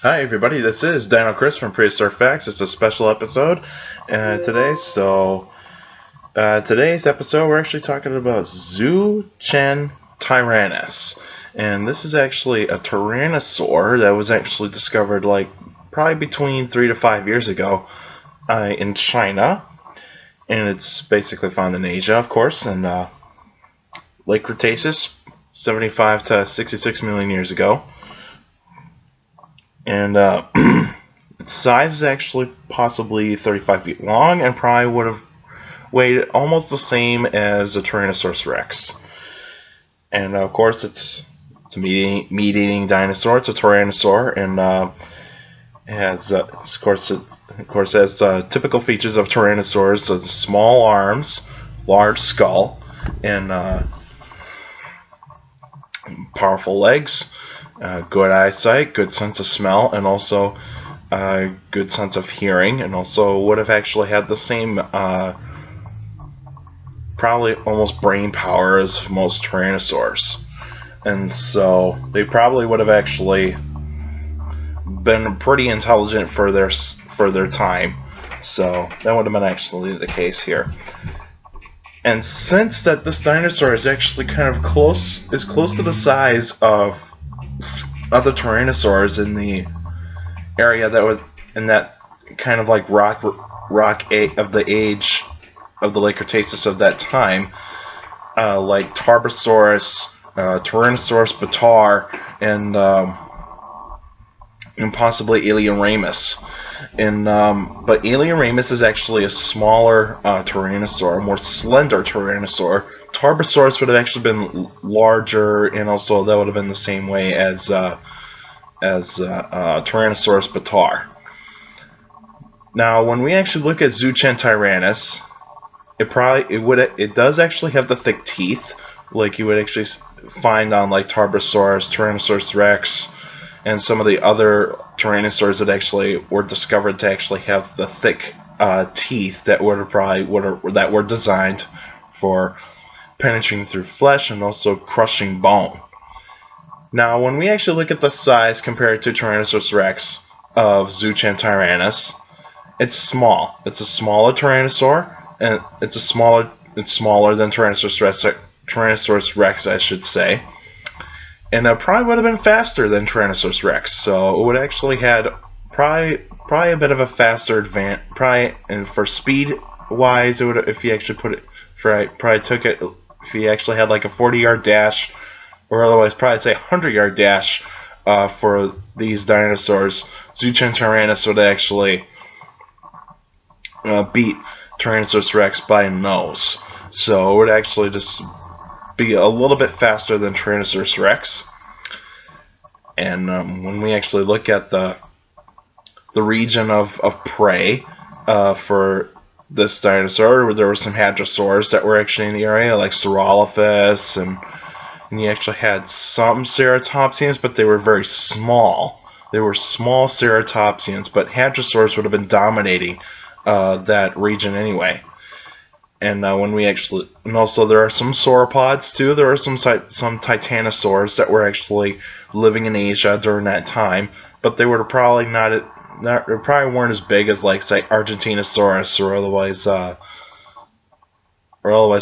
Hi everybody, this is Dino Chris from Prehistoric Facts. It's a special episode today. Today's episode we're actually talking about Zhuchengtyrannus. And this is actually a tyrannosaur that was actually discovered probably between 3 to 5 years ago in China. And it's basically found in Asia, of course, and Lake Cretaceous, 75 to 66 million years ago. And its size is actually possibly 35 feet long and probably would have weighed almost the same as a Tyrannosaurus Rex. And of course, it's a meat-eating dinosaur. It's a tyrannosaur, and has typical features of tyrannosaurs: so small arms, large skull, and powerful legs. Good eyesight, good sense of smell, and also good sense of hearing, and also would have actually had the same probably almost brain power as most tyrannosaurs. And so they probably would have actually been pretty intelligent for their time. So that would have been actually the case here. And since that this dinosaur is actually kind of close to the size of other tyrannosaurs in the area that was in that kind of like rock of the age of the Lake Cretaceous of that time, like Tarbosaurus, Tyrannosaurus bataar, and possibly Alien-ramus. But Alien-ramus is actually a smaller tyrannosaur, a more slender tyrannosaur. Tarbosaurus would have actually been larger, and also that would have been the same way as Tyrannosaurus bataar. Now, when we actually look at Zhuchengtyrannus, it does actually have the thick teeth, like you would actually find on like Tarbosaurus, Tyrannosaurus Rex, and some of the other tyrannosaurs that actually were discovered to actually have the thick teeth that were designed for penetrating through flesh and also crushing bone. Now, when we actually look at the size compared to Tyrannosaurus Rex of Zhuchengtyrannus, it's small. It's a smaller tyrannosaur, and it's smaller than Tyrannosaurus Rex, I should say. And it probably would have been faster than Tyrannosaurus Rex, so it would actually had probably a bit of a faster advance. And for speed wise, it would, if you actually put it, if you actually had like a 40-yard dash, or otherwise probably say a 100-yard dash for these dinosaurs, Zhuchengtyrannus would actually beat Tyrannosaurus Rex by a nose. So it would actually just be a little bit faster than Tyrannosaurus Rex. And when we actually look at the region of prey for this dinosaur, there were some hadrosaurs that were actually in the area, like Saurolophus, and you actually had some ceratopsians, but they were very small. They were small ceratopsians, but hadrosaurs would have been dominating that region anyway. And and also there are some sauropods too. There are some titanosaurs that were actually living in Asia during that time, but they were probably they probably weren't as big as like say Argentinosaurus or otherwise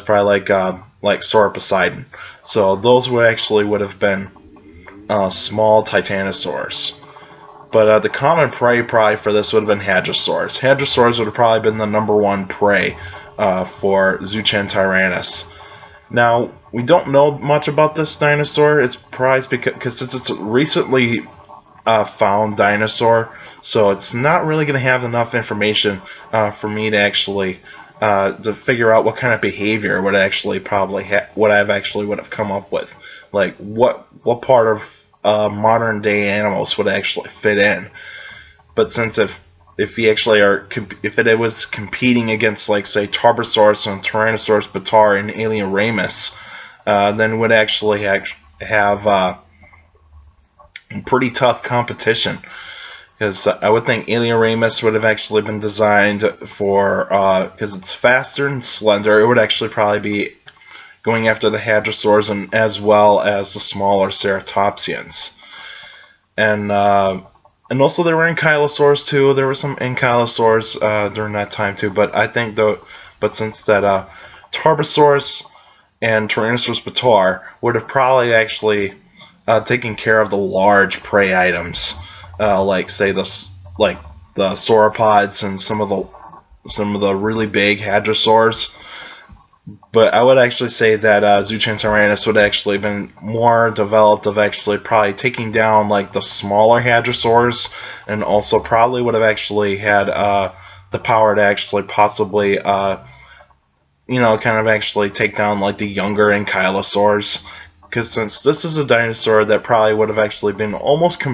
probably like Sauroposeidon. So those would have been small titanosaurs. But the common prey probably for this would have been hadrosaurs. Hadrosaurs would have probably been the number one prey for Zhuchengtyrannus. Now, we don't know much about this dinosaur. It's prized because since it's a recently found dinosaur, so it's not really going to have enough information for me to actually to figure out what kind of behavior would actually what I've actually would have come up with, like what part of modern day animals would actually fit in. But since if it was competing against like say Tarbosaurus and Tyrannosaurus bataar and Alien-ramus, then would actually have pretty tough competition. Because I would think Alien-ramus would have actually been designed for, because it's faster and slender, it would actually probably be going after the hadrosaurs and as well as the smaller ceratopsians. And And also there were ankylosaurs too. There were some ankylosaurs during that time too. But I think since that Tarbosaurus and Tyrannosaurus bataar would have probably actually taken care of the large prey items, like say like the sauropods and some of the really big hadrosaurs. But I would actually say that Zhuchengtyrannus would actually been more developed of actually probably taking down like the smaller hadrosaurs, and also probably would have actually had the power to actually possibly kind of actually take down like the younger ankylosaurs. Because since this is a dinosaur that probably would have actually been almost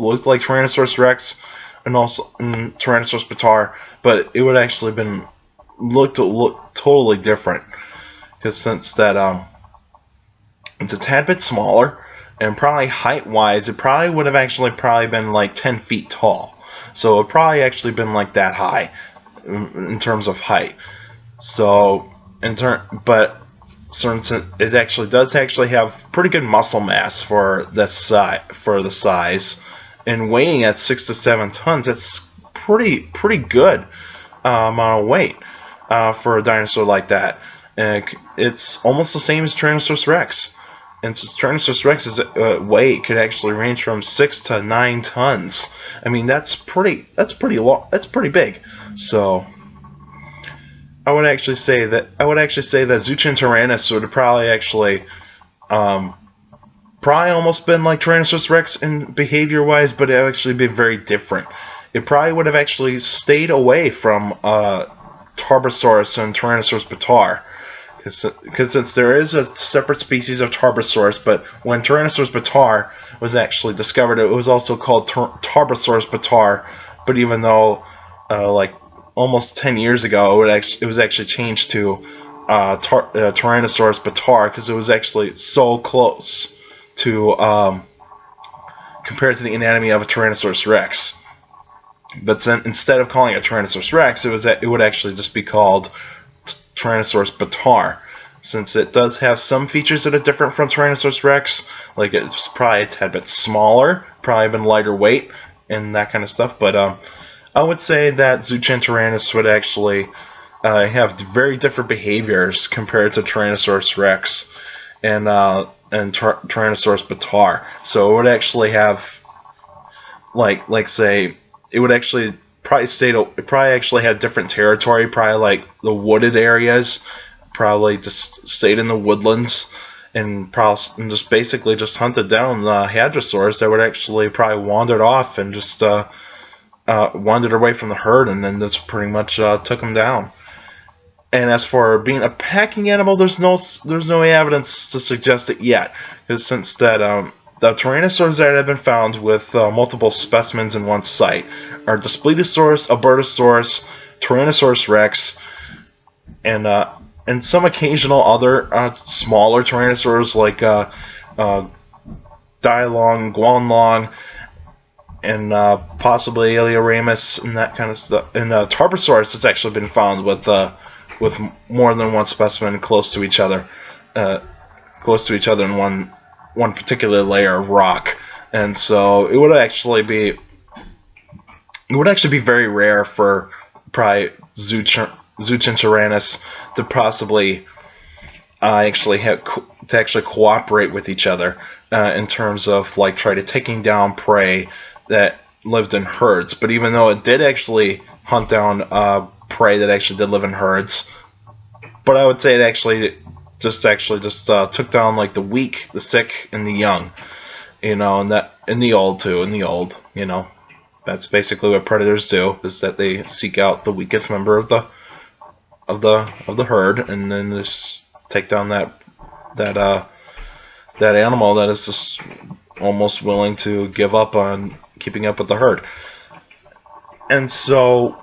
looked like Tyrannosaurus Rex and also Tyrannosaurus bataar, but it would actually been look totally different, because since that it's a tad bit smaller, and probably height wise it probably would have actually probably been like 10 feet tall, so it probably actually been like that high in terms of height. So but since it actually does actually have pretty good muscle mass for the size, and weighing at 6 to 7 tons, it's pretty good amount of weight for a dinosaur like that. And it's almost the same as Tyrannosaurus Rex. And since Tyrannosaurus Rex's weight could actually range from 6 to 9 tons, I mean that's pretty big. So I would actually say that Zhuchengtyrannus would have probably actually probably almost been like Tyrannosaurus Rex in behavior wise, but it would actually be very different. It probably would have actually stayed away from Tarbosaurus and Tyrannosaurus bataar, because since there is a separate species of Tarbosaurus, but when Tyrannosaurus bataar was actually discovered, it was also called Tarbosaurus bataar. But even though like almost 10 years ago it was actually changed to Tyrannosaurus bataar, because it was actually so close to compared to the anatomy of a Tyrannosaurus Rex. But then, instead of calling it Tyrannosaurus Rex, it would actually just be called Tyrannosaurus bataar, since it does have some features that are different from Tyrannosaurus Rex, like it's probably a tad bit smaller, probably been lighter weight, and that kind of stuff. But I would say that Zhuchengtyrannus would actually have very different behaviors compared to Tyrannosaurus Rex and Tyrannosaurus bataar. So it would actually have like say it would actually probably actually had different territory, probably like the wooded areas, probably just stayed in the woodlands, and just basically just hunted down the hadrosaurs that would actually probably wandered off and just wandered away from the herd, and then just pretty much took them down. And as for being a packing animal, there's no evidence to suggest it yet, because since that the tyrannosaurs that have been found with multiple specimens in one site are Daspletosaurus, Albertosaurus, Tyrannosaurus Rex, and some occasional other smaller tyrannosaurs like Dilong, Guanlong, and possibly Alioramus and that kind of stuff. And Tarbosaurus has actually been found with more than one specimen close to each other in one particular layer of rock. And so it would actually be very rare for probably Zhuchengtyrannus to possibly actually cooperate with each other in terms of like try to taking down prey that lived in herds. But even though it did actually hunt down prey that actually did live in herds, but I would say it actually just took down like the weak, the sick, and the young, and the old too, that's basically what predators do, is that they seek out the weakest member of the herd, and then just take down that animal that is just almost willing to give up on keeping up with the herd. And so,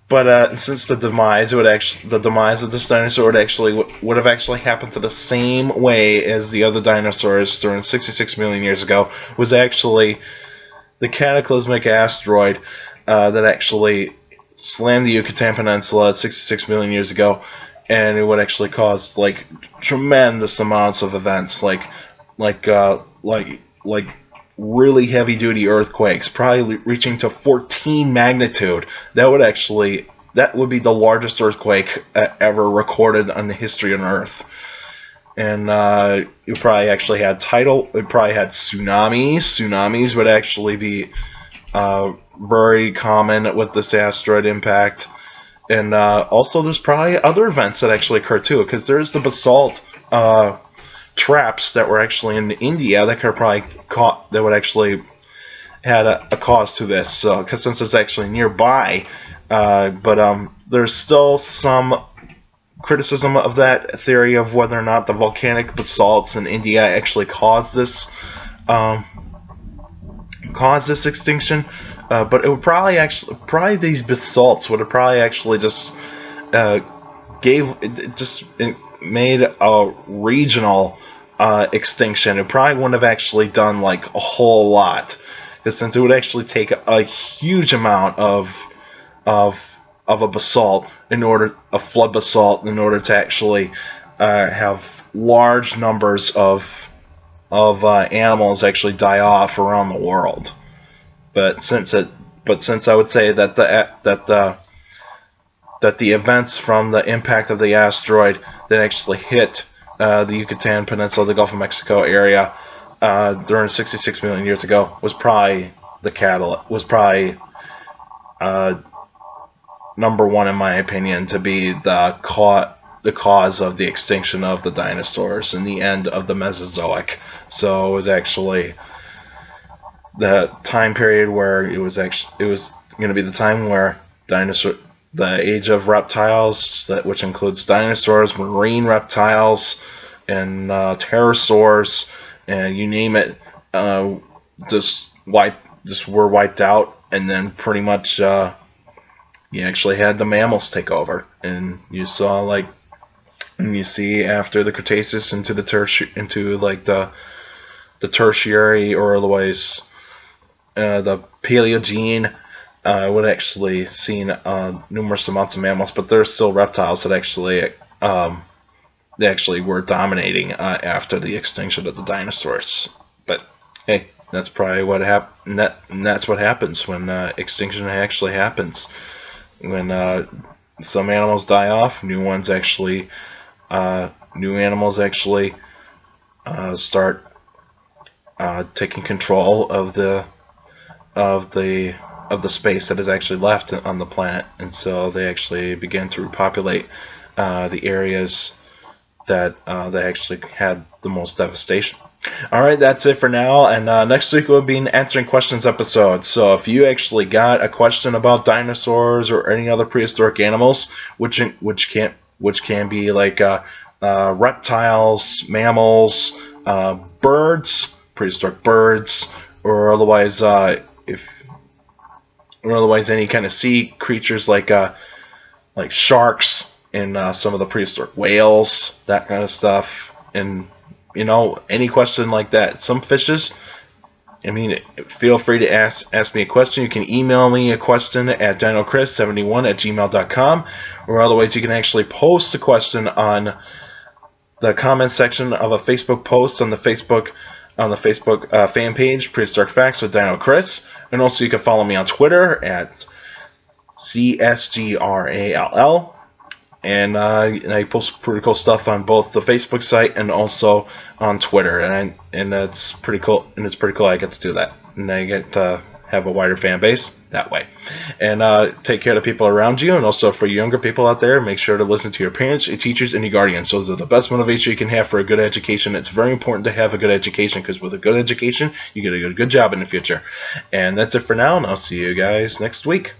but since the demise of this dinosaur would have actually happened to the same way as the other dinosaurs during 66 million years ago, was actually the cataclysmic asteroid that actually slammed the Yucatan Peninsula at 66 million years ago, and it would actually cause like tremendous amounts of events, like really heavy-duty earthquakes, probably reaching to 14 magnitude. That would be the largest earthquake ever recorded on the history of Earth. And you probably actually had it probably had tsunamis. Tsunamis would actually be very common with this asteroid impact. And also there's probably other events that actually occur too, because there's the basalt traps that were actually in India that could probably that would actually had a cause to this. So, because since it's actually nearby, but there's still some criticism of that theory of whether or not the volcanic basalts in India actually caused this extinction. But it would probably these basalts would have probably actually just made a regional extinction. It probably wouldn't have actually done like a whole lot, because since it would actually take a huge amount of a basalt a flood basalt in order to actually have large numbers of animals actually die off around the world. But since I would say that the events from the impact of the asteroid that actually hit the Yucatan Peninsula, the Gulf of Mexico area during 66 million years ago was probably the catalyst. Was probably number one in my opinion to be the cause of the extinction of the dinosaurs and the end of the Mesozoic. So it was actually the time period where it was going to be the time where the age of reptiles, which includes dinosaurs, marine reptiles, and pterosaurs, and you name it, just were wiped out, and then pretty much you actually had the mammals take over, and you saw and you see after the Cretaceous into the tertiary, or otherwise the Paleogene, would actually seen numerous amounts of mammals, but there's still reptiles that actually they actually were dominating after the extinction of the dinosaurs. But hey, that's probably what happened. That's what happens when extinction actually happens. When some animals die off, new animals actually start taking control of the space that is actually left on the planet, and so they actually begin to repopulate the areas that they actually had the most devastation. Alright, that's it for now, and next week we'll be an answering questions episode. So if you actually got a question about dinosaurs or any other prehistoric animals, which can be like reptiles, mammals, birds, prehistoric birds, or otherwise any kind of sea creatures like sharks and some of the prehistoric whales, that kind of stuff, and any question like that. Some fishes, feel free to ask me a question. You can email me a question at dinocris71@gmail.com, or otherwise you can actually post a question on the comment section of a Facebook post on the Facebook fan page, Prehistoric Facts with Dino Chris. And also you can follow me on Twitter at CSGRALL. And I post pretty cool stuff on both the Facebook site and also on Twitter, and that's pretty cool. And it's pretty cool I get to do that, and I get to have a wider fan base that way. And take care of the people around you, and also for younger people out there, make sure to listen to your parents, your teachers, and your guardians. Those are the best motivation you can have for a good education. It's very important to have a good education, because with a good education, you get a good job in the future. And that's it for now, and I'll see you guys next week.